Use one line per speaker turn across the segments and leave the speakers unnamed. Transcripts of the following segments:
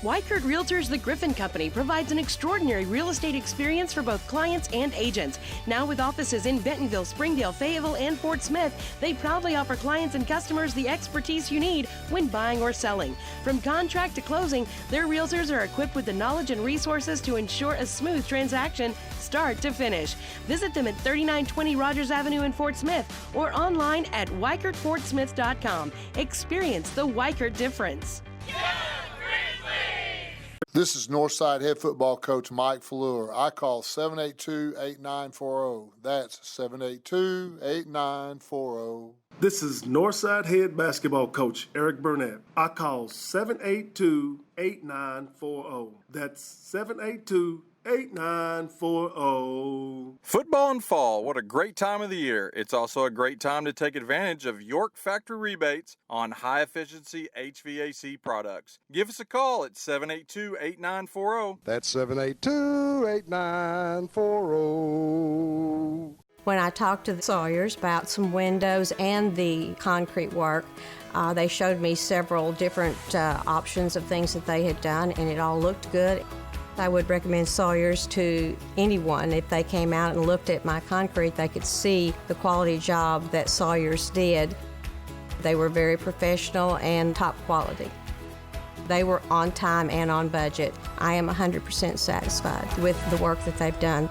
Weichert Realtors The Griffin Company provides an extraordinary real estate experience for both clients and agents. Now with offices in Bentonville, Springdale, Fayetteville, and Fort Smith, they proudly offer clients and customers the expertise you need when buying or selling. From contract to closing, their realtors are equipped with the knowledge and resources to ensure a smooth transaction, start to finish. Visit them at 3920 Rogers Avenue in Fort Smith or online at WeichertFortSmith.com. Experience the Weichert difference.
This is Northside head football coach Mike Fleur. I call 782-8940. That's 782-8940.
This is Northside head basketball coach Eric Burnett. I call 782-8940. That's 782-8940.
Football in fall, what a great time of the year. It's also a great time to take advantage of York factory rebates on high-efficiency HVAC products. Give us a call at 782-8940.
That's 782-8940.
When I talked to the Sawyers about some windows and the concrete work, they showed me several different options of things that they had done, and it all looked good. I would recommend Sawyers to anyone. If they came out and looked at my concrete, they could see the quality job that Sawyers did. They were very professional and top quality. They were on time and on budget. I am 100% satisfied with the work that they've done.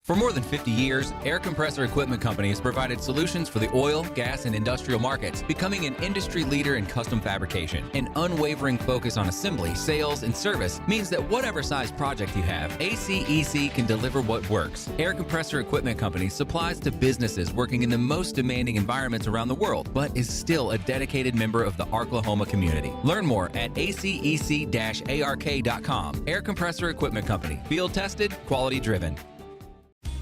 For more than 50 years, Air Compressor Equipment Company has provided solutions for the oil, gas, and industrial markets, becoming an industry leader in custom fabrication. An unwavering focus on assembly, sales, and service means that whatever size project you have, ACEC can deliver what works. Air Compressor Equipment Company supplies to businesses working in the most demanding environments around the world, but is still a dedicated member of the Arklahoma community. Learn more at acec-ark.com. Air Compressor Equipment Company. Field tested, quality driven.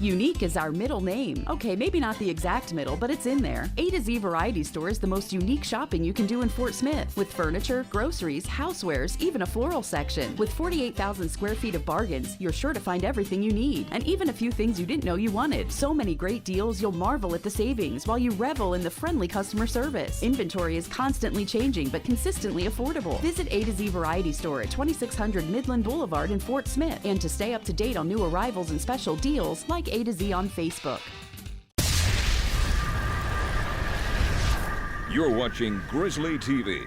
Unique is our middle name. Okay, maybe not the exact middle, but it's in there. A to Z Variety Store is the most unique shopping you can do in Fort Smith, with furniture, groceries, housewares, even a floral section. With 48,000 square feet of bargains, you're sure to find everything you need, and even a few things you didn't know you wanted. So many great deals, you'll marvel at the savings while you revel in the friendly customer service. Inventory is constantly changing, but consistently affordable. Visit A to Z Variety Store at 2600 Midland Boulevard in Fort Smith, and to stay up to date on new arrivals and special deals, like A to Z on Facebook.
You're watching Grizzly TV.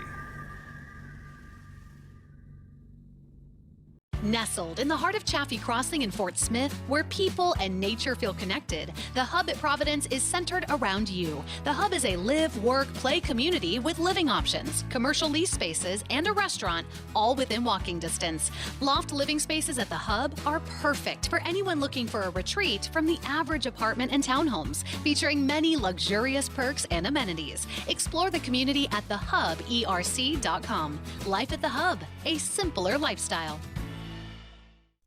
Nestled in the heart of Chaffee Crossing in Fort Smith, where people and nature feel connected, the Hub at Providence is centered around you. The Hub is a live, work, play community with living options, commercial lease spaces, and a restaurant, all within walking distance. Loft living spaces at the Hub are perfect for anyone looking for a retreat from the average apartment and townhomes, featuring many luxurious perks and amenities. Explore the community at thehuberc.com. Life at the Hub, a simpler lifestyle.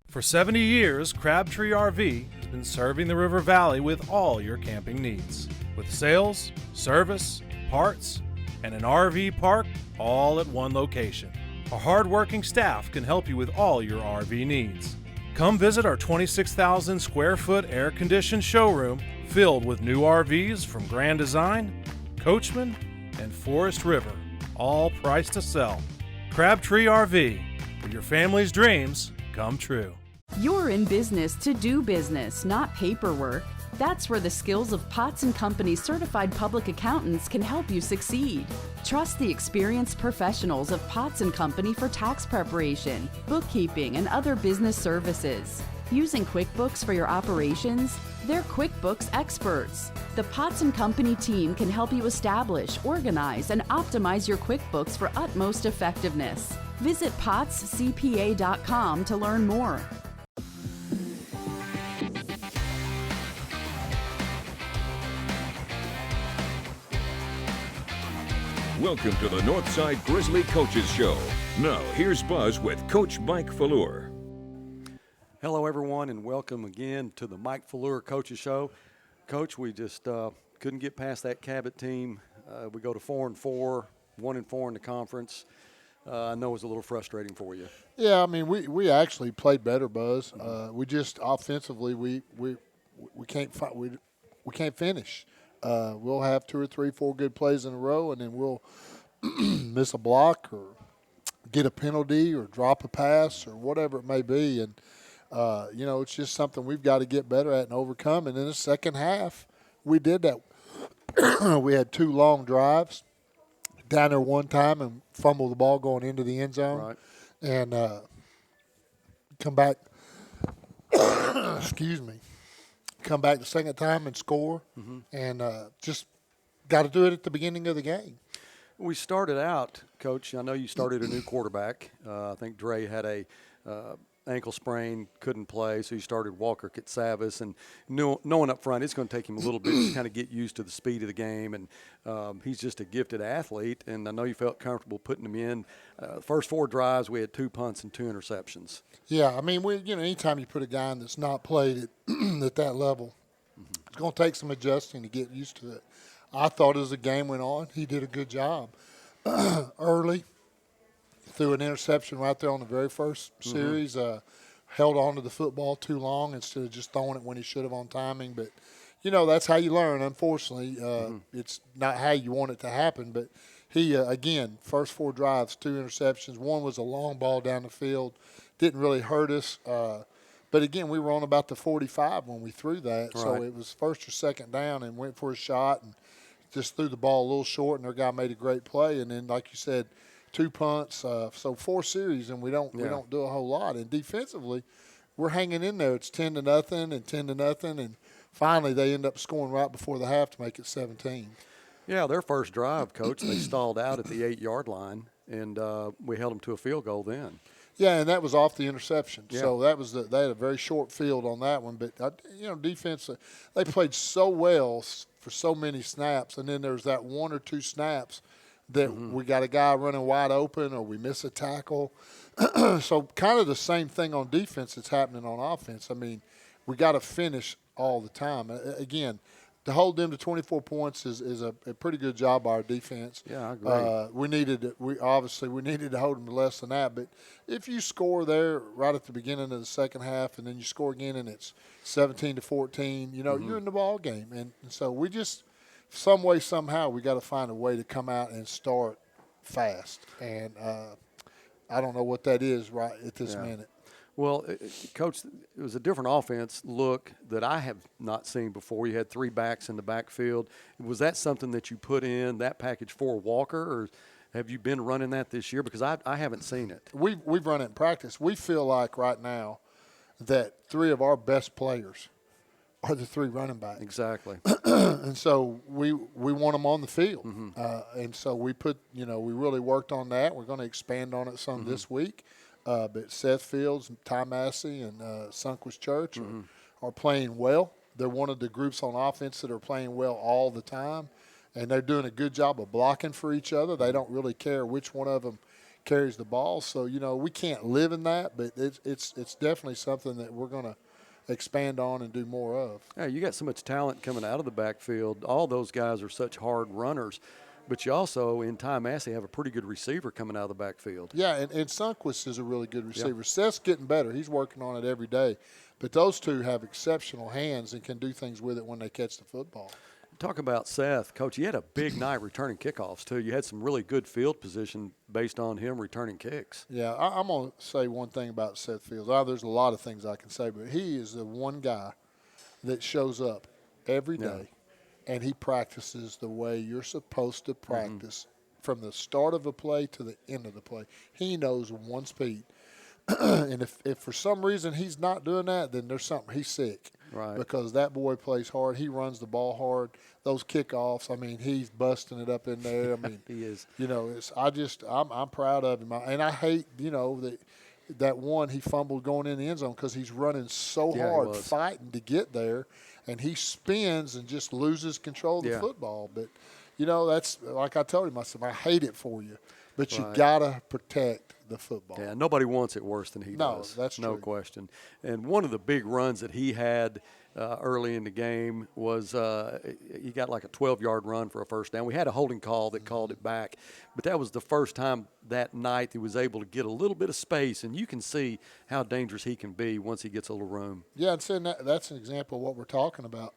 For 70 years, Crabtree RV has been serving the River Valley with all your camping needs. With sales, service, parts, and an RV park all at one location. Our hard-working staff can help you with all your RV needs. Come visit our 26,000 square foot air-conditioned showroom filled with new RVs from Grand Design, Coachman, and Forest River, all priced to sell. Crabtree RV, where your family's dreams come true.
You're in business to do business, not paperwork. That's where the skills of Potts & Company certified public accountants can help you succeed. Trust the experienced professionals of Potts & Company for tax preparation, bookkeeping, and other business services. Using QuickBooks for your operations? They're QuickBooks experts. The Potts & Company team can help you establish, organize, and optimize your QuickBooks for utmost effectiveness. Visit pottscpa.com to learn more.
Welcome to the Northside Grizzly Coaches Show. Now, here's Buzz with Coach Mike Fleur.
Hello, everyone, and welcome again to the Mike Fleur Coaches Show. Coach, we just couldn't get past that Cabot team. We go to 4-4, 1-4 in the conference. I know it was a little frustrating for you.
Yeah, I mean, we actually played better, Buzz. We just offensively we can't finish. We'll have 2 or 3, 4 good plays in a row, and then we'll miss a block or get a penalty or drop a pass or whatever it may be. And, it's just something we've got to get better at and overcome. And in the second half, we did that. We had 2 long drives down there one time and fumbled the ball going into the end zone.
Right.
And come back, excuse me, come back the second time and score. And just got to do it at the beginning of the game.
We started out, Coach, I know you started a new quarterback. I think Dre had a ankle sprain, couldn't play, so you started Walker Kitsavis. And knowing up front, it's going to take him a little bit to kind of get used to the speed of the game. And he's just a gifted athlete, and I know you felt comfortable putting him in. First 4 drives, we had 2 punts and 2 interceptions.
Yeah, I mean, anytime you put a guy in that's not played at that level, it's going to take some adjusting to get used to it. I thought as the game went on, he did a good job. Early, threw an interception right there on the very first series, held on to the football too long instead of just throwing it when he should have on timing. But, that's how you learn, unfortunately. It's not how you want it to happen. But he, again, first 4 drives, 2 interceptions. One was a long ball down the field. Didn't really hurt us. But, again, we were on about the 45 when we threw that. Right. So it was first or second down and went for a shot and just threw the ball a little short, and their guy made a great play. And then, like you said, 2 punts, so 4 series, and we don't do a whole lot. And defensively, we're hanging in there. It's 10-0 and 10-0, and finally they end up scoring right before the half to make it 17.
Yeah, their first drive, Coach, they stalled out at the 8-yard line, and we held them to a field goal then.
Yeah, and that was off the interception.
Yeah.
So that was they had a very short field on that one. But defense, they played so well for so many snaps, and then there's that 1 or 2 snaps that we got a guy running wide open or we miss a tackle. So kind of the same thing on defense that's happening on offense. I mean, we got to finish all the time. Again, to hold them to 24 points is a pretty good job by our defense.
Yeah, I agree.
We needed to hold them to less than that. But if you score there right at the beginning of the second half and then you score again and it's 17-14, you're in the ball game. And so we just some way, somehow, we got to find a way to come out and start fast. And I don't know what that is right at this minute.
Well, Coach, it was a different offense look that I have not seen before. You had 3 backs in the backfield. Was that something that you put in, that package for Walker, or have you been running that this year? Because I haven't seen it.
We've run it in practice. We feel like right now that 3 of our best players are the 3 running backs.
Exactly.
And so we want them on the field. And so we put, we really worked on that. We're going to expand on it some this week. But Seth Fields, Ty Massey, and Sunquist Church are playing well. They're one of the groups on offense that are playing well all the time, and they're doing a good job of blocking for each other. They don't really care which one of them carries the ball. So, we can't live in that, but it's definitely something that we're going to expand on and do more of.
Yeah, you got so much talent coming out of the backfield. All those guys are such hard runners. But you also, in Ty Massey, have a pretty good receiver coming out of the backfield.
Yeah, and Sunquist is a really good receiver. Yeah. Seth's getting better. He's working on it every day. But those 2 have exceptional hands and can do things with it when they catch the football.
Talk about Seth. Coach, you had a big night returning kickoffs, too. You had some really good field position based on him returning kicks.
Yeah, I'm going to say one thing about Seth Fields. There's a lot of things I can say, but he is the one guy that shows up every day. And he practices the way you're supposed to practice from the start of a play to the end of the play. He knows one speed. And if for some reason he's not doing that, then there's something. He's sick.
Right.
Because that boy plays hard. He runs the ball hard. Those kickoffs, I mean, he's busting it up in there. I mean,
he is.
I'm proud of him. And I hate, that one he fumbled going in the end zone because he's running so hard fighting to get there. And he spins and just loses control of the football. But, that's like I told him, I said, I hate it for you. But you got to protect the football.
Yeah, nobody wants it worse than he does.
No, that's true.
No question. And one of the big runs that he had early in the game was he got like a 12-yard run for a first down. We had a holding call that called it back. But that was the first time that night he was able to get a little bit of space. And you can see how dangerous he can be once he gets a little room.
Yeah, and seeing that's an example of what we're talking about.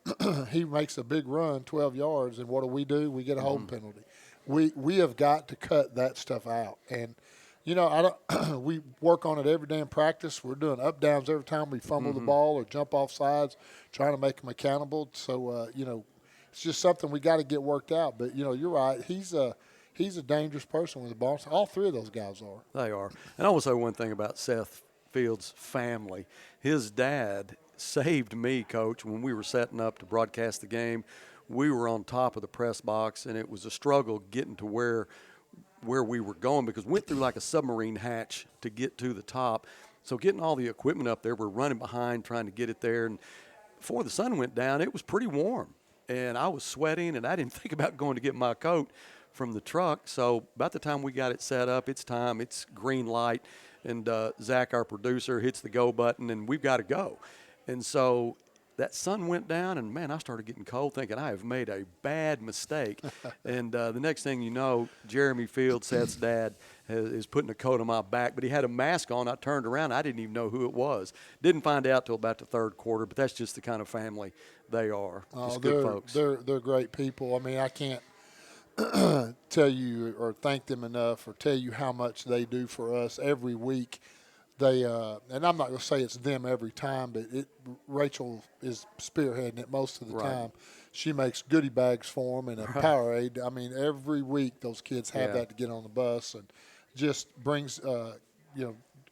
He makes a big run, 12 yards, and what do? We get a holding penalty. We have got to cut that stuff out. And, You know, I don't. We work on it every day in practice. We're doing up downs every time we fumble the ball or jump off sides, trying to make them accountable. So you know, it's just something we got to get worked out. But you know, you're right. He's a dangerous person with the ball. All three of those guys are.
They are. And I will say one thing about Seth Fields' family. His dad saved me, Coach, when we were setting up to broadcast the game. We were on top of the press box, and it was a struggle getting to where we were going because we went through like a submarine hatch to get to the top. So getting all the equipment up there, we're running behind trying to get it there. And before the sun went down, it was pretty warm. And I was sweating, and I didn't think about going to get my coat from the truck. So about the time we got it set up, it's time. It's green light. And Zach, our producer, hits the go button, and we've got to go. And so that sun went down, and, man, I started getting cold thinking I have made a bad mistake. And the next thing you know, Jeremy Fields, Seth's dad, is putting a coat on my back, but he had a mask on. I turned around. I didn't even know who it was. Didn't find out till about the third quarter, but that's just the kind of family they are. Just good folks.
They're great people. I mean, I can't tell you or thank them enough or tell you how much they do for us every week. They and I'm not going to say it's them every time, but Rachel is spearheading it most of the time. She makes goodie bags for them and a Powerade. I mean, every week those kids have that to get on the bus, and just brings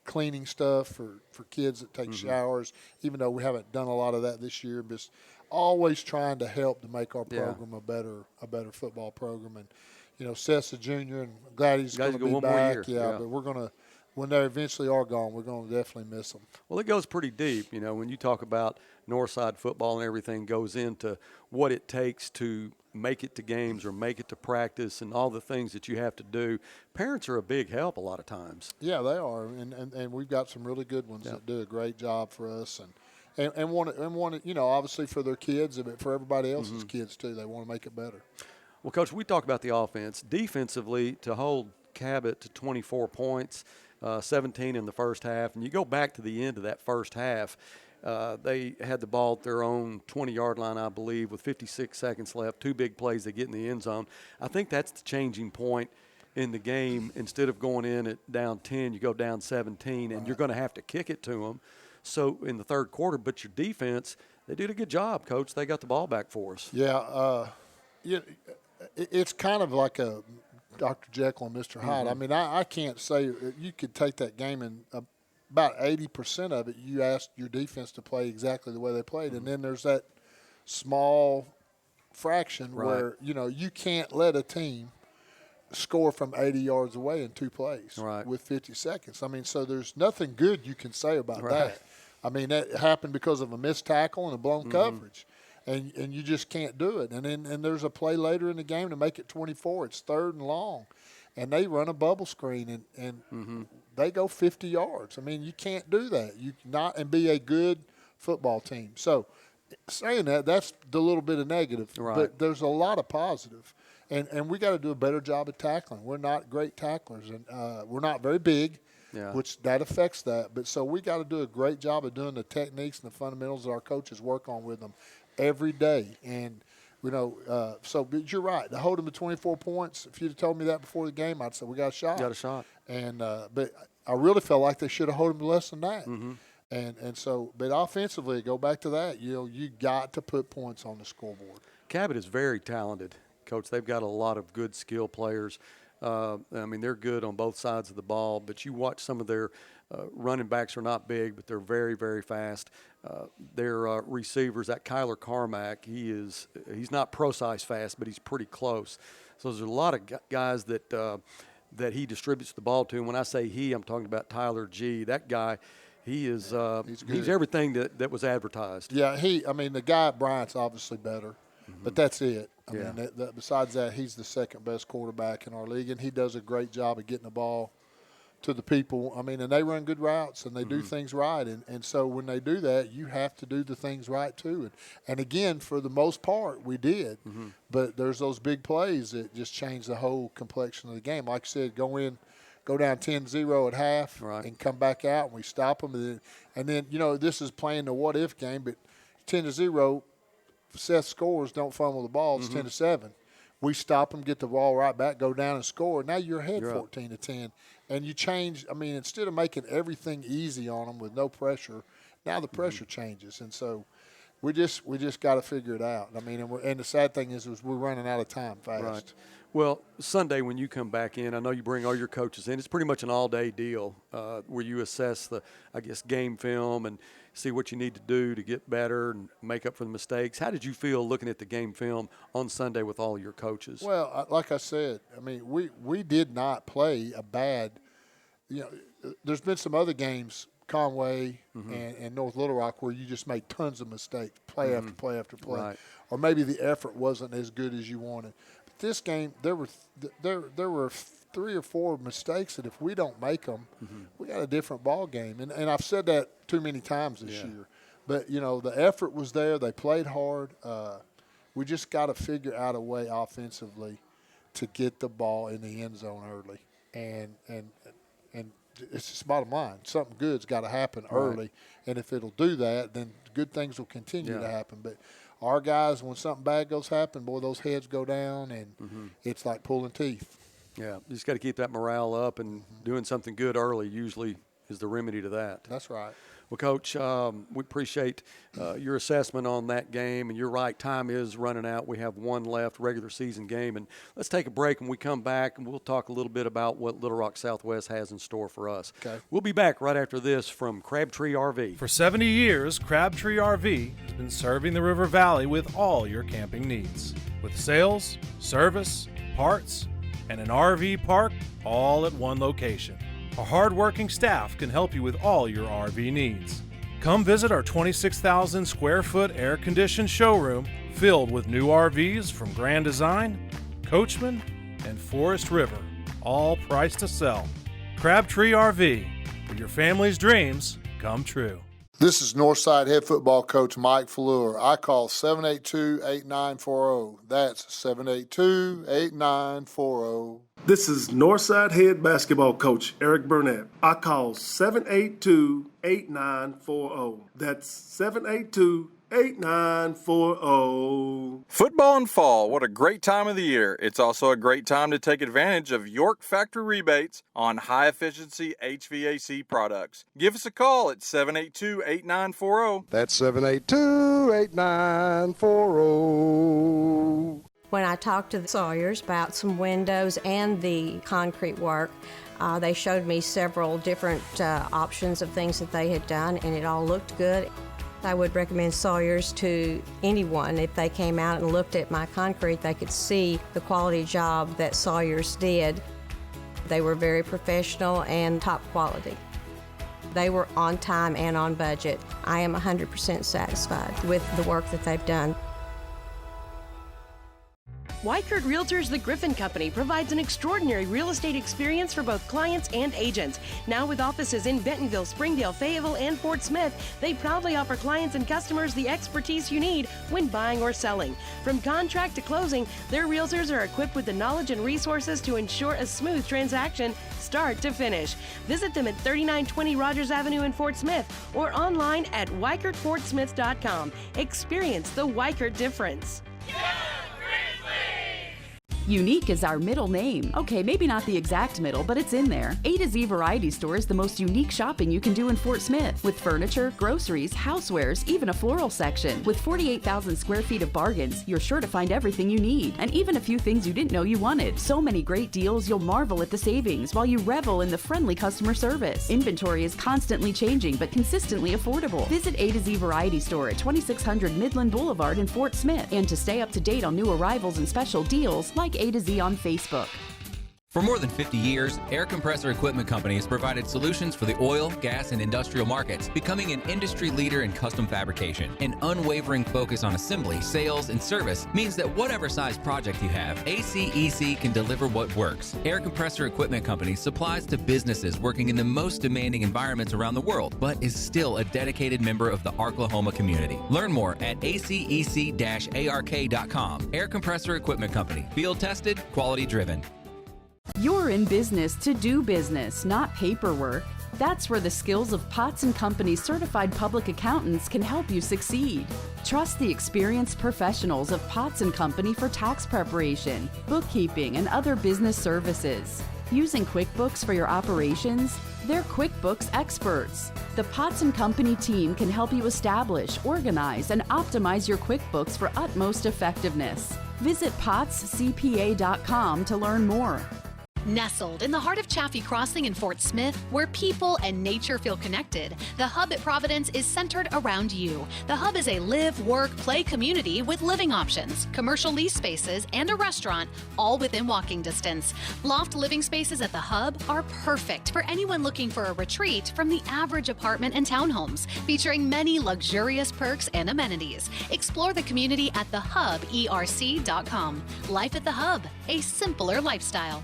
cleaning stuff for kids that take showers. Even though we haven't done a lot of that this year, just always trying to help to make our program a better football program. And you know, Seth's a junior, and glad he's going to be back. Yeah, but we're going to. When they eventually are gone, we're going to definitely miss them.
Well, it goes pretty deep. You know, when you talk about Northside football and everything goes into what it takes to make it to games or make it to practice and all the things that you have to do. Parents are a big help a lot of times.
Yeah, they are, and we've got some really good ones that do a great job for us and want it, you know, obviously for their kids, but for everybody else's kids too. They want to make it better.
Well, Coach, we talk about the offense. Defensively, to hold Cabot to 24 points, 17 in the first half, and you go back to the end of that first half, they had the ball at their own 20-yard line, I believe, with 56 seconds left, 2 big plays, they get in the end zone. I think that's the changing point in the game. Instead of going in at down 10, you go down 17, and you're going to have to kick it to them. So in the third quarter, but your defense, they did a good job, Coach. They got the ball back for us.
Yeah, it's kind of like a Dr. Jekyll and Mr. Hyde. I mean, I can't say you could take that game and about 80% of it, you asked your defense to play exactly the way they played. And then there's that small fraction where, you know, you can't let a team score from 80 yards away in 2 plays with 50 seconds. I mean, so there's nothing good you can say about that. I mean, that happened because of a missed tackle and a blown coverage. And you just can't do it. And there's a play later in the game to make it 24. It's 3rd and long. And they run a bubble screen, and they go 50 yards. I mean, you can't do that. You cannot and be a good football team. So saying that, that's the little bit of negative. But there's a lot of positive. And we got to do a better job of tackling. We're not great tacklers, and we're not very big, which that affects that. But so we got to do a great job of doing the techniques and the fundamentals that our coaches work on with them every day. And, you know, but you're right. To hold them to 24 points, if you'd have told me that before the game, I'd say we got a shot.
Got a shot.
And but I really felt like they should have held them to less than that. And so, but offensively, go back to that. You know, you got to put points on the scoreboard.
Cabot is very talented, Coach. They've got a lot of good skill players. I mean, they're good on both sides of the ball, but you watch some of their running backs are not big, but they're very, very fast. Their receivers, that Kyler Carmack, he's not pro-size fast, but he's pretty close. So there's a lot of guys that he distributes the ball to. And when I say he, I'm talking about Tyler G. That guy, he is he's everything that was advertised.
Yeah, I mean, the guy at Bryant's obviously better, but that's it. I mean, besides that, he's the second best quarterback in our league, and he does a great job of getting the ball to the people. I mean, and they run good routes, and they do things right. And so when they do that, you have to do the things right too. And again, for the most part, we did. But there's those big plays that just change the whole complexion of the game. Like I said, go down 10-0 at half and come back out, and we stop them. And then, you know, this is playing the what-if game, but 10-0, Seth scores, don't fumble the ball, it's 10-7. we stop them, get the ball right back, go down and score. Now you're ahead
You're
14-10. And you change, instead of making everything easy on them with no pressure, now the pressure changes. And so we just got to figure it out. And the sad thing is we're running out of time fast.
Right. Well, Sunday when you come back in, I know you bring all your coaches in. It's pretty much an all-day deal where you assess the, game film and see what you need to do to get better and make up for the mistakes. How did you feel looking at the game film on Sunday with all your coaches?
Well, like I said, we did not play a bad. There's been some other games, Conway and North Little Rock, where you just made tons of mistakes, play after play after play,
Right.
or maybe the effort wasn't as good as you wanted. But this game, there were 3 or 4 mistakes that if we don't make them, we got a different ball game. And I've said that too many times this year. But the effort was there. They played hard. We just got to figure out a way offensively to get the ball in the end zone early. And it's just bottom line. Something good's got to happen early, and if it'll do that, then good things will continue to happen. But our guys, when something bad goes happen, boy, those heads go down, and it's like pulling teeth.
Yeah, you just got to keep that morale up, and doing something good early usually is the remedy to that.
That's right.
Well, Coach, we appreciate your assessment on that game, and you're right, time is running out. We have one left, regular season game, and let's take a break. When we come back, and we'll talk a little bit about what Little Rock Southwest has in store for us.
Okay.
We'll be back right after this from Crabtree RV.
For 70 years, Crabtree RV has been serving the River Valley with all your camping needs. With sales, service, parts, and an RV park all at one location. Our hard-working staff can help you with all your RV needs. Come visit our 26,000 square foot air-conditioned showroom filled with new RVs from Grand Design, Coachman, and Forest River, all priced to sell. Crabtree RV, where your family's dreams come true.
This is Northside head football coach Mike Fleur. I call 782-8940. That's 782-8940.
This is Northside head basketball coach Eric Burnett. I call 782-8940. That's 782-8940.
Football and fall, what a great time of the year. It's also a great time to take advantage of York factory rebates on high-efficiency HVAC products. Give us a call at 782-8940.
That's 782-8940.
When I talked to the Sawyers about some windows and the concrete work, they showed me several different options of things that they had done, and it all looked good. I would recommend Sawyers to anyone. If they came out and looked at my concrete, they could see the quality job that Sawyers did. They were very professional and top quality. They were on time and on budget. I am 100% satisfied with the work that they've done.
Weichert Realtors The Griffin Company provides an extraordinary real estate experience for both clients and agents. Now with offices in Bentonville, Springdale, Fayetteville, and Fort Smith, they proudly offer clients and customers the expertise you need when buying or selling. From contract to closing, their realtors are equipped with the knowledge and resources to ensure a smooth transaction start to finish. Visit them at 3920 Rogers Avenue in Fort Smith or online at WeichertFortSmith.com. Experience the Weichert difference.
Unique is our middle name. Okay, maybe not the exact middle, but it's in there. A to Z Variety Store is the most unique shopping you can do in Fort Smith. With furniture, groceries, housewares, even a floral section. With 48,000 square feet of bargains, you're sure to find everything you need. And even a few things you didn't know you wanted. So many great deals, you'll marvel at the savings while you revel in the friendly customer service. Inventory is constantly changing, but consistently affordable. Visit A to Z Variety Store at 2600 Midland Boulevard in Fort Smith. And to stay up to date on new arrivals and special deals, like A to Z on Facebook.
For more than 50 years, Air Compressor Equipment Company has provided solutions for the oil, gas, and industrial markets, becoming an industry leader in custom fabrication. An unwavering focus on assembly, sales, and service means that whatever size project you have, ACEC can deliver what works. Air Compressor Equipment Company supplies to businesses working in the most demanding environments around the world, but is still a dedicated member of the Arklahoma community. Learn more at acec-ark.com. Air Compressor Equipment Company. Field tested, quality driven.
You're in business to do business, not paperwork. That's where the skills of Potts & Company certified public accountants can help you succeed. Trust the experienced professionals of Potts & Company for tax preparation, bookkeeping, and other business services. Using QuickBooks for your operations? They're QuickBooks experts. The Potts & Company team can help you establish, organize, and optimize your QuickBooks for utmost effectiveness. Visit pottscpa.com to learn more.
Nestled in the heart of Chaffee Crossing in Fort Smith, where people and nature feel connected, the Hub at Providence is centered around you. The Hub is a live, work, play community with living options, commercial lease spaces, and a restaurant, all within walking distance. Loft living spaces at the Hub are perfect for anyone looking for a retreat from the average apartment and townhomes, featuring many luxurious perks and amenities. Explore the community at thehuberc.com. Life at the Hub, a simpler lifestyle.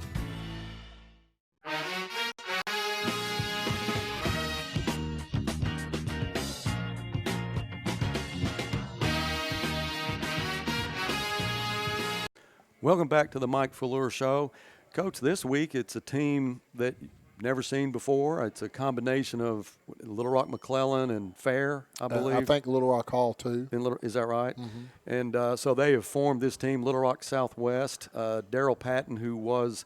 Welcome back to the Mike Fuller Show. Coach, this week it's a team that you've never seen before. It's a combination of Little Rock McClellan and Fair, I believe.
I think Little Rock Hall, too.
Is that right?
Mm-hmm.
And so they have formed this team, Little Rock Southwest. Daryl Patton, who was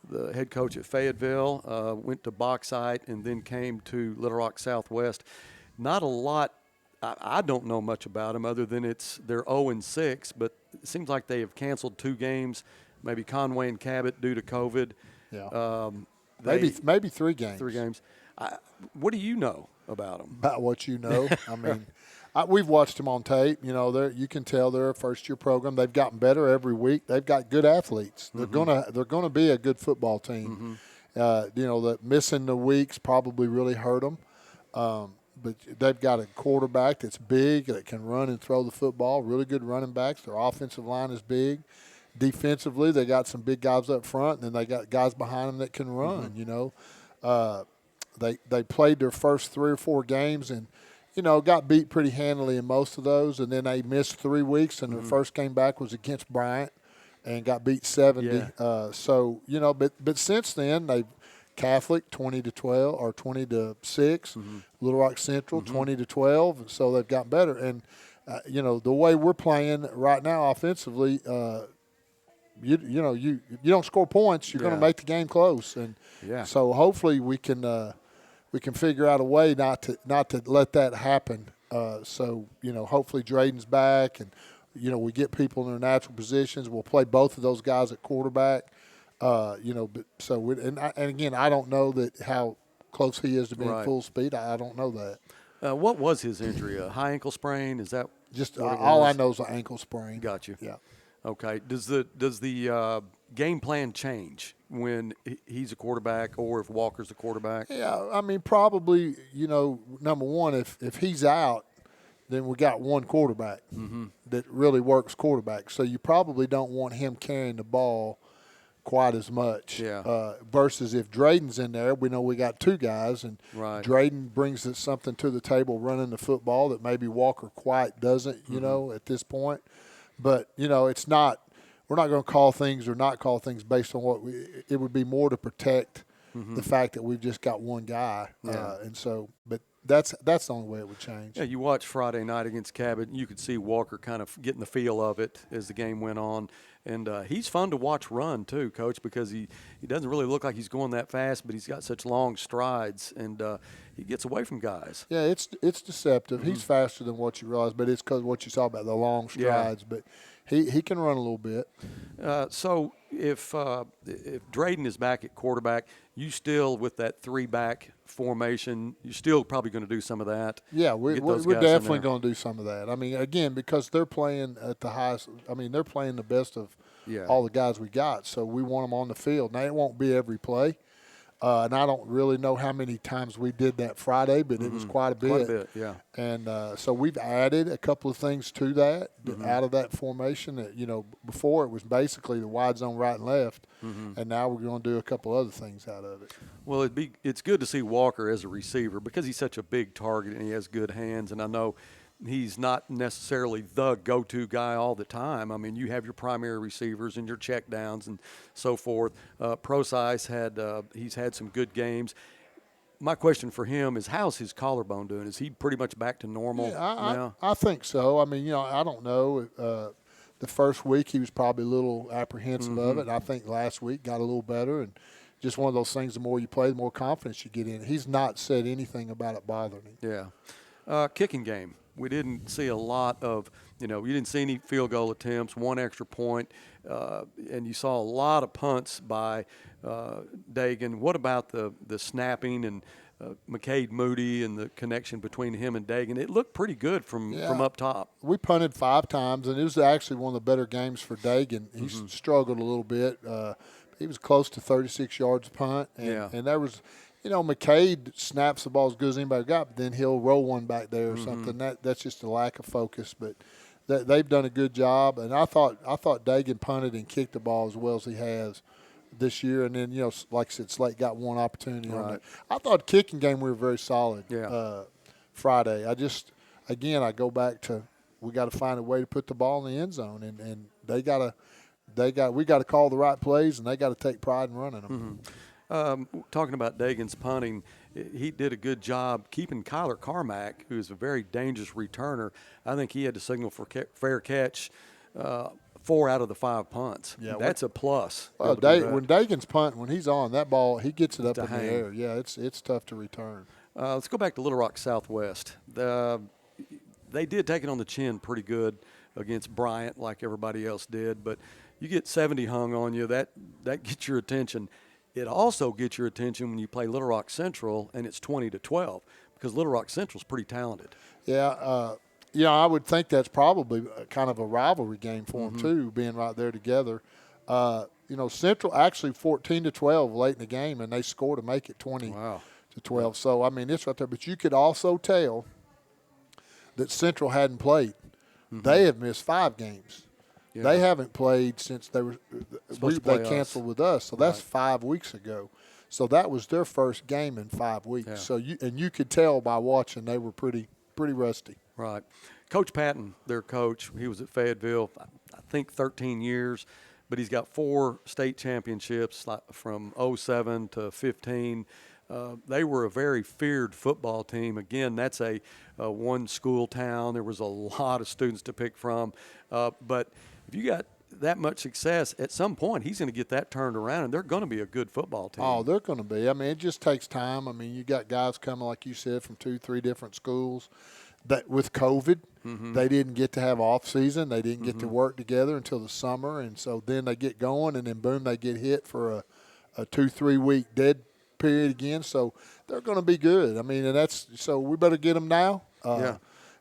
the head coach at Fayetteville, went to Bauxite and then came to Little Rock Southwest. Not a lot. I don't know much about them other than they're 0-6, but it seems like they have canceled 2 games, maybe Conway and Cabot due to COVID.
Yeah. Maybe 3 games.
3 games. What do you know about them?
About what you know. I mean, we've watched them on tape. You know, you can tell they're a first-year program. They've gotten better every week. They've got good athletes. They're gonna be a good football team. You know, the missing the weeks probably really hurt them. But they've got a quarterback that's big, that can run and throw the football, really good running backs. Their offensive line is big. Defensively, they got some big guys up front, and then they got guys behind them that can run, you know. They played their first 3 or 4 games and, you know, got beat pretty handily in most of those, and then they missed 3 weeks, and their first game back was against Bryant and got beat 70.
Yeah.
So, you know, but since then, they've Catholic 20-12 or 20-6, Little Rock Central 20-12, so they've gotten better. And you know, the way we're playing right now offensively, you don't score points, you're going to make the game close. And so hopefully we can figure out a way not to let that happen. So you know, hopefully Drayden's back, and you know, we get people in their natural positions. We'll play both of those guys at quarterback. You know, but so and again, I don't know that how close he is to being full speed. I don't know that.
What was his injury? A high ankle sprain? Is that
just all I know is an ankle sprain?
Got you.
Yeah.
Okay. Does the game plan change when he's a quarterback or if Walker's a quarterback?
Yeah, I mean, probably. You know, number one, if he's out, then we got one quarterback that really works quarterback. So you probably don't want him carrying the ball quite as much. Versus if Drayden's in there, we know we got 2 guys, and Drayden brings something to the table running the football that maybe Walker quite doesn't, you know, at this point. But, you know, it's not – we're not going to call things or not call things based on what – it would be more to protect the fact that we've just got one guy. And so – but that's the only way it would change.
Yeah, you watch Friday night against Cabot, and you could see Walker kind of getting the feel of it as the game went on. And he's fun to watch run too, Coach, because he doesn't really look like he's going that fast, but he's got such long strides, and he gets away from guys.
Yeah, it's deceptive. He's faster than what you realize, but it's because what you saw about the long strides. But he can run a little bit.
So if Drayden is back at quarterback, you still with that 3-back formation, you're still probably going to do some of that.
Yeah, we're definitely going to do some of that. I mean, again, because they're playing at the highest. I mean, they're playing the best of all the guys we got, so we want them on the field. Now, it won't be every play, and I don't really know how many times we did that Friday, but it was quite a bit.
Quite a bit, yeah.
And so we've added a couple of things to that, out of that formation. That, you know, before it was basically the wide zone right and left, and now we're going to do a couple other things out of it.
Well, it's good to see Walker as a receiver because he's such a big target and he has good hands. And I know he's not necessarily the go-to guy all the time. I mean, you have your primary receivers and your check downs and so forth. Prosise he's had some good games. My question for him is, how's his collarbone doing? Is he pretty much back to normal now?
I think so. I mean, I don't know. The first week he was probably a little apprehensive of it. I think last week got a little better, and just one of those things, the more you play, the more confidence you get in. He's not said anything about it bothering him.
Yeah. Kicking game. We didn't see a lot of, you didn't see any field goal attempts, one extra point, and you saw a lot of punts by Dagan. What about the snapping and McCade Moody and the connection between him and Dagan? It looked pretty good from up top.
We punted 5 times, and it was actually one of the better games for Dagan. He struggled a little bit. He was close to 36 yards punt, and there was – McCade snaps the ball as good as anybody got, but then he'll roll one back there or something. That's just a lack of focus. But they've done a good job, and I thought Dagan punted and kicked the ball as well as he has this year. And then like I said, Slate got one opportunity on it. I thought kicking game we were very solid. Friday. I go back to we got to find a way to put the ball in the end zone, and we got to call the right plays, and they got to take pride in running them.
Talking about Dagan's punting, he did a good job keeping Kyler Carmack, who's a very dangerous returner. I think he had to signal for fair catch 4 out of the 5 punts. Yeah, that's a plus.
Well, when Dagan's punting, when he's on that ball, he gets it up in the air. Yeah, it's tough to return.
Let's go back to Little Rock Southwest. They did take it on the chin pretty good against Bryant, like everybody else did, but you get 70 hung on you, that gets your attention. It also gets your attention when you play Little Rock Central and it's 20-12, because Little Rock Central's pretty talented.
Yeah, I would think that's probably kind of a rivalry game for them too, being right there together. Central actually 14-12 late in the game, and they scored to make it 20-12. So I mean, it's right there. But you could also tell that Central hadn't played. They have missed 5 games. Yeah. They haven't played since they canceled with us, so that's 5 weeks ago. So that was their first game in 5 weeks. Yeah. So you could tell by watching they were pretty rusty.
Right. Coach Patton, their coach, he was at Fayetteville, I think 13 years, but he's got 4 state championships from 07 to 15. They were a very feared football team. Again, that's a one-school town. There was a lot of students to pick from, but if you got that much success, at some point he's going to get that turned around, and they're going to be a good football team.
Oh, they're going to be. I mean, it just takes time. I mean, you got guys coming, like you said, from 2-3 different schools. That with COVID, they didn't get to have off season. They didn't get to work together until the summer, and so then they get going, and then boom, they get hit for a 2-3 week dead period again. So they're going to be good. I mean, and so we better get them now.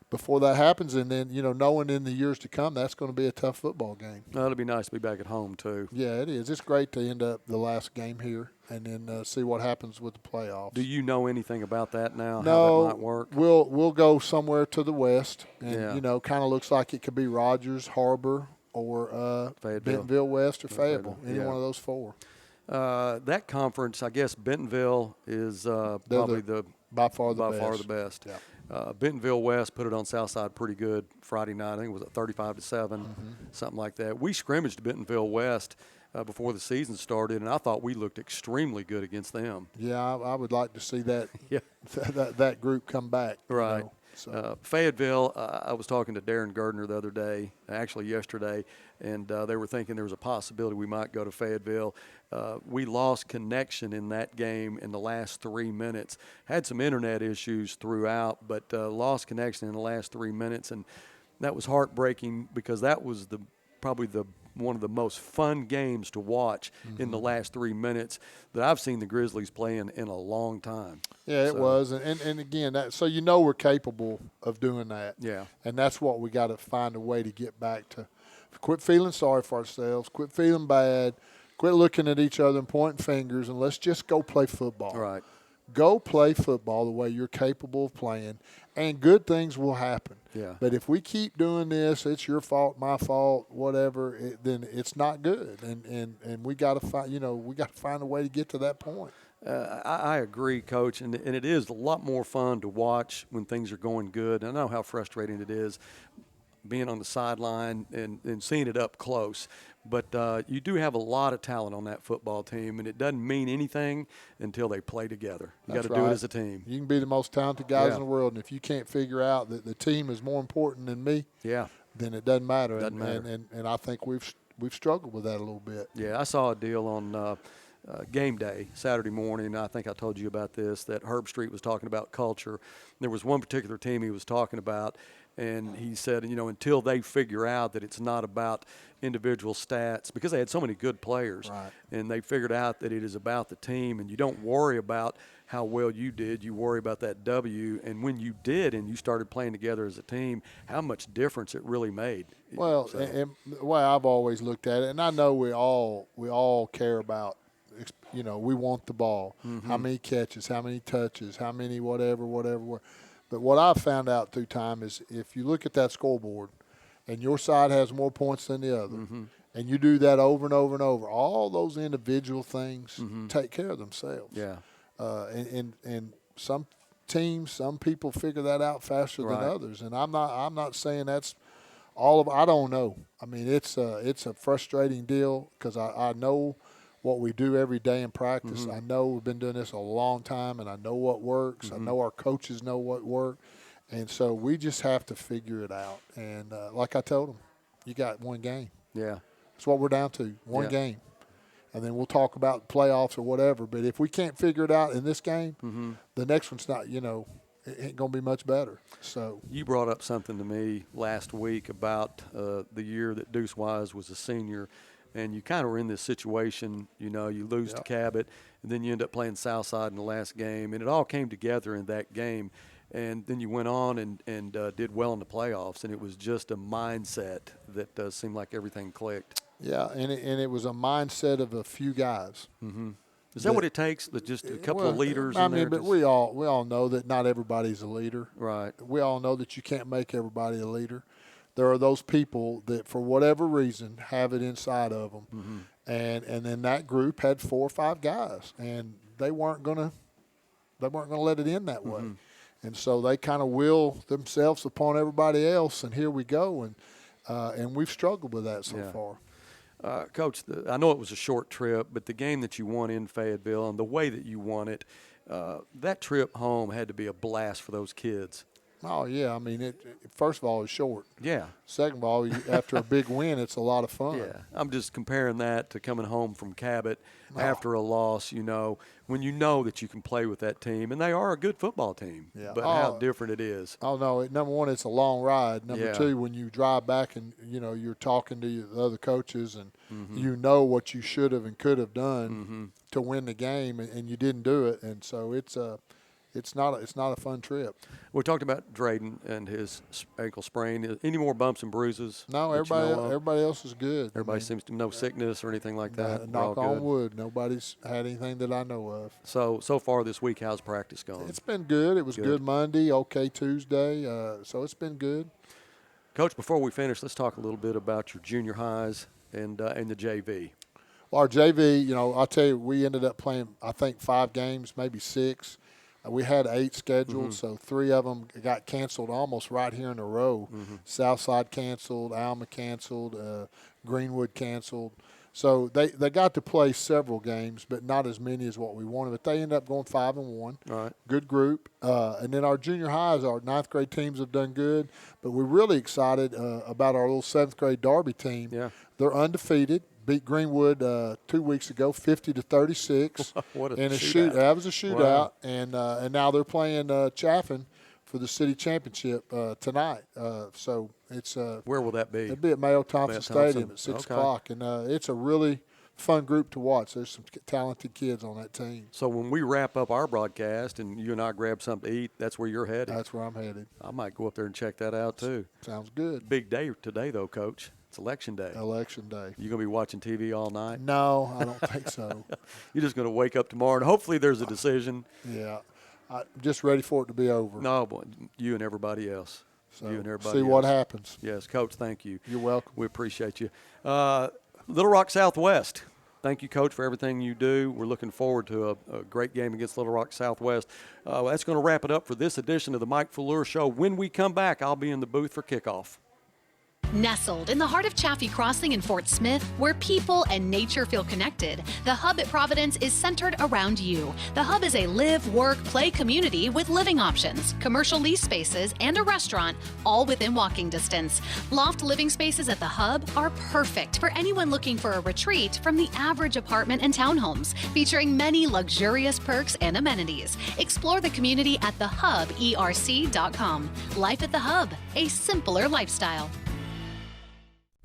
Before that happens, and then, knowing in the years to come, that's going to be a tough football game.
Well, it'll be nice to be back at home, too.
Yeah, it is. It's great to end up the last game here and then see what happens with the playoffs.
Do you know anything about that now,
no,
how that might work?
We'll go somewhere to the west, and, kind of looks like it could be Rogers, Harbor, or Bentonville West or Fayetteville, any one of those 4.
That conference, I guess Bentonville is probably
by far the
best.
Yeah.
Bentonville West put it on Southside pretty good Friday night. I think it was at 35-7, something like that. We scrimmaged Bentonville West before the season started, and I thought we looked extremely good against them.
Yeah, I would like to see that that group come back.
Right. Fayetteville, I was talking to Darren Gardner the other day, actually yesterday, and they were thinking there was a possibility we might go to Fayetteville. We lost connection in that game in the last 3 minutes. Had some internet issues throughout, but lost connection in the last 3 minutes, and that was heartbreaking because that was probably one of the most fun games to watch in the last 3 minutes that I've seen the Grizzlies play in a long time.
Yeah, it was. And again, so we're capable of doing that.
Yeah.
And that's what we got to find a way to get back to. Quit feeling sorry for ourselves. Quit feeling bad. Quit looking at each other and pointing fingers, and let's just go play football.
Right.
Go play football the way you're capable of playing, and good things will happen.
Yeah.
But if we keep doing this, it's your fault, my fault, whatever, then it's not good. And we got to find a way to get to that point.
I agree, Coach, and it is a lot more fun to watch when things are going good. I know how frustrating it is. being on the sideline and seeing it up close. But you do have a lot of talent on that football team, and it doesn't mean anything until they play together. You got to do it as a team.
You can be the most talented guys in the world, and if you can't figure out that the team is more important than me, then it doesn't matter. And I think we've struggled with that a little bit.
Yeah, I saw a deal on game day Saturday morning. I think I told you about this, that Herb Street was talking about culture. There was one particular team he was talking about, and he said, until they figure out that it's not about individual stats, because they had so many good players, and they figured out that it is about the team, and you don't worry about how well you did, you worry about that W, and when you did and you started playing together as a team, how much difference it really made.
Well, and the way I've always looked at it, and I know we all care about, we want the ball, how many catches, how many touches, how many whatever. But what I've found out through time is if you look at that scoreboard and your side has more points than the other, and you do that over and over and over, all those individual things take care of themselves.
Yeah.
And some teams, some people figure that out faster than others. And I'm not saying that's all of. I don't know. I mean, it's a frustrating deal because I know what we do every day in practice. I know we've been doing this a long time, and I know what works. I know our coaches know what works. And so we just have to figure it out. And like I told them, you got one game.
Yeah.
That's what we're down to, one game. And then we'll talk about playoffs or whatever. But if we can't figure it out in this game, the next one's not, it ain't going to be much better. So
you brought up something to me last week about the year that Deuce Wise was a senior, and you kind of were in this situation, you lose to Cabot, and then you end up playing Southside in the last game, and it all came together in that game. And then you went on and did well in the playoffs, and it was just a mindset that seemed like everything clicked.
Yeah, and it was a mindset of a few guys.
Is that what it takes? Just a couple of leaders?
I mean, but we all know that not everybody's a leader.
Right.
We all know that you can't make everybody a leader. There are those people that, for whatever reason, have it inside of them, and then that group had 4 or 5 guys, and they weren't gonna let it in that way. And so they kind of will themselves upon everybody else, and here we go. And we've struggled with that so far.
Coach, I know it was a short trip, but the game that you won in Fayetteville and the way that you won it, that trip home had to be a blast for those kids.
Oh, yeah. I mean, first of all, it's short.
Yeah.
Second of all, after a big win, it's a lot of fun.
Yeah. I'm just comparing that to coming home from Cabot after a loss, when you know that you can play with that team. And they are a good football team.
Yeah.
But how different it is.
Oh, no. Number one, it's a long ride. Number two, when you drive back and, you're talking to the other coaches and you know what you should have and could have done to win the game, and you didn't do it. And so it's not a fun trip.
We talked about Drayden and his ankle sprain. Any more bumps and bruises?
No, everybody else is good.
Everybody seems to no sickness or anything like that.
Knock on wood. Nobody's had anything that I know of.
So far this week, how's practice going?
It's been good. It was good Monday, okay Tuesday. So it's been good.
Coach, before we finish, let's talk a little bit about your junior highs and the JV.
Well, our JV, I'll tell you, we ended up playing, I think, 5 games, maybe 6. We had 8 scheduled, so 3 of them got canceled almost right here in a row. Southside canceled, Alma canceled, Greenwood canceled. So they got to play several games, but not as many as what we wanted. But they ended up going 5-1.
All right.
Good group. And then our junior highs, our 9th grade teams have done good. But we're really excited about our little 7th grade Derby team.
Yeah.
They're undefeated. Beat Greenwood 2 weeks ago, 50-36.
What a
shootout! That was a shootout, wow. And now they're playing Chaffin for the city championship tonight. So it's
where will that be?
It'll be at Mayo Thompson Stadium at 6 o'clock, and it's a really fun group to watch. There's some talented kids on that team.
So when we wrap up our broadcast and you and I grab something to eat, that's where you're headed.
That's where I'm headed.
I might go up there and check that out too.
Sounds good.
Big day today, though, Coach. It's election day.
Election day.
You going to be watching TV all night?
No, I don't think so.
You're just going to wake up tomorrow and hopefully there's a decision.
Yeah. I'm just ready for it to be over.
No, boy, you and everybody else.
So
you and everybody
see
else.
what happens.
Yes, Coach, thank you.
You're welcome.
We appreciate you. Little Rock Southwest. Thank you, Coach, for everything you do. We're looking forward to a great game against Little Rock Southwest. That's going to wrap it up for this edition of the Mike Fuller Show. When we come back, I'll be in the booth for kickoff.
Nestled in the heart of Chaffee Crossing in Fort Smith, where people and nature feel connected, the Hub at Providence is centered around you. The Hub is a live, work, play community with living options, commercial lease spaces, and a restaurant, all within walking distance. Loft living spaces at the Hub are perfect for anyone looking for a retreat from the average apartment and townhomes, featuring many luxurious perks and amenities. Explore the community at thehub.erc.com. Life at the Hub, a simpler lifestyle.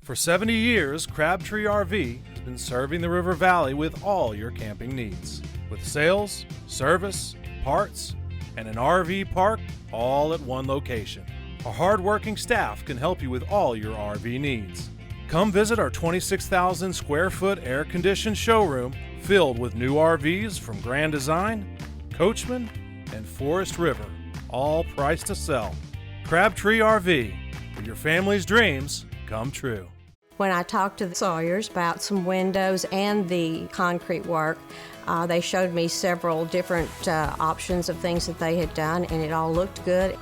For 70 years, Crabtree RV has been serving the River Valley with all your camping needs. With sales, service, parts, and an RV park all at one location. Our hard-working staff can help you with all your RV needs. Come visit our 26,000 square foot air-conditioned showroom filled with new RVs from Grand Design, Coachman, and Forest River, all priced to sell. Crabtree RV, where your family's dreams come true.
When I talked to the Sawyers about some windows and the concrete work, they showed me several different options of things that they had done, and it all looked good.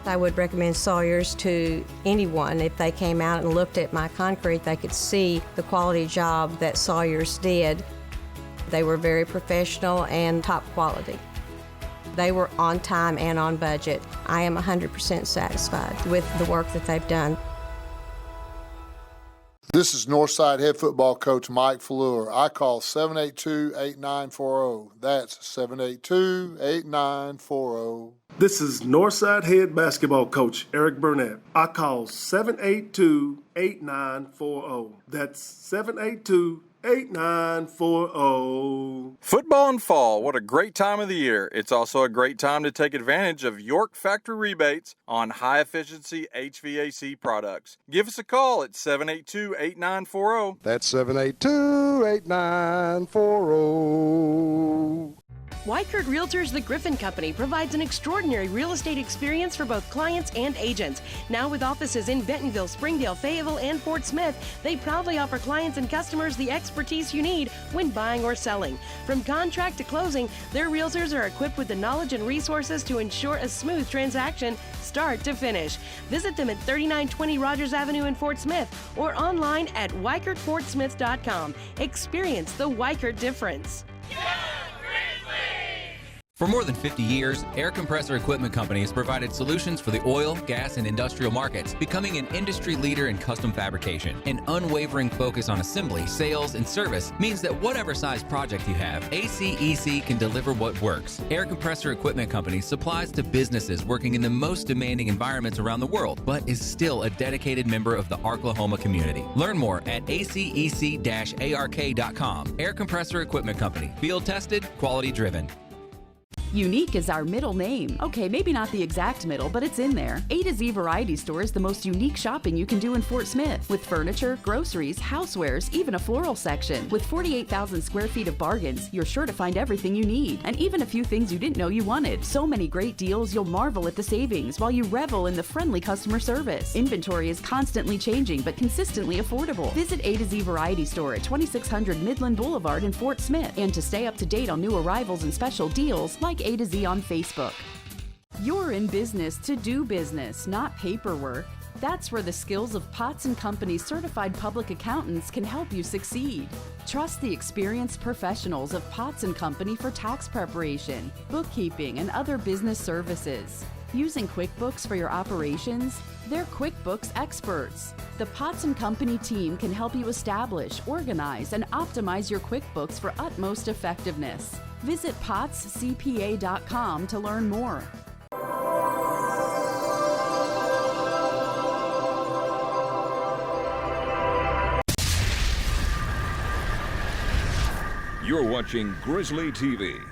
I would recommend Sawyers to anyone. If they came out and looked at my concrete, they could see the quality job that Sawyers did. They were very professional and top quality. They were on time and on budget. I am 100% satisfied with the work that they've done.
This is Northside head football coach Mike Fleur. I call 782-8940. That's 782-8940.
This is Northside head basketball coach Eric Burnett. I call 782-8940. That's 782-8940.
Football and fall, what a great time of the year. It's also a great time to take advantage of York factory rebates on high-efficiency HVAC products. Give us a call at 782-8940.
That's 782-8940.
Weichert Realtors The Griffin Company provides an extraordinary real estate experience for both clients and agents. Now with offices in Bentonville, Springdale, Fayetteville, and Fort Smith, they proudly offer clients and customers the expertise you need when buying or selling. From contract to closing, their realtors are equipped with the knowledge and resources to ensure a smooth transaction, start to finish. Visit them at 3920 Rogers Avenue in Fort Smith or online at WeichertFortSmith.com. Experience the Weichert difference.
For more than 50 years, Air Compressor Equipment Company has provided solutions for the oil, gas, and industrial markets, becoming an industry leader in custom fabrication. An unwavering focus on assembly, sales, and service means that whatever size project you have, ACEC can deliver what works. Air Compressor Equipment Company supplies to businesses working in the most demanding environments around the world, but is still a dedicated member of the Arklahoma community. Learn more at acec-ark.com. Air Compressor Equipment Company. Field tested, quality driven.
Unique is our middle name. Okay, maybe not the exact middle, but it's in there. A to Z Variety Store is the most unique shopping you can do in Fort Smith. With furniture, groceries, housewares, even a floral section. With 48,000 square feet of bargains, you're sure to find everything you need. And even a few things you didn't know you wanted. So many great deals, you'll marvel at the savings while you revel in the friendly customer service. Inventory is constantly changing, but consistently affordable. Visit A to Z Variety Store at 2600 Midland Boulevard in Fort Smith. And to stay up to date on new arrivals and special deals, like A to Z on Facebook. You're in business to do business, not paperwork. That's where the skills of Potts & Company certified public accountants can help you succeed. Trust the experienced professionals of Potts & Company for tax preparation, bookkeeping, and other business services. Using QuickBooks for your operations? They're QuickBooks experts. The Potts & Company team can help you establish, organize, and optimize your QuickBooks for utmost effectiveness. Visit pottscpa.com to learn more.
You're watching Grizzly TV.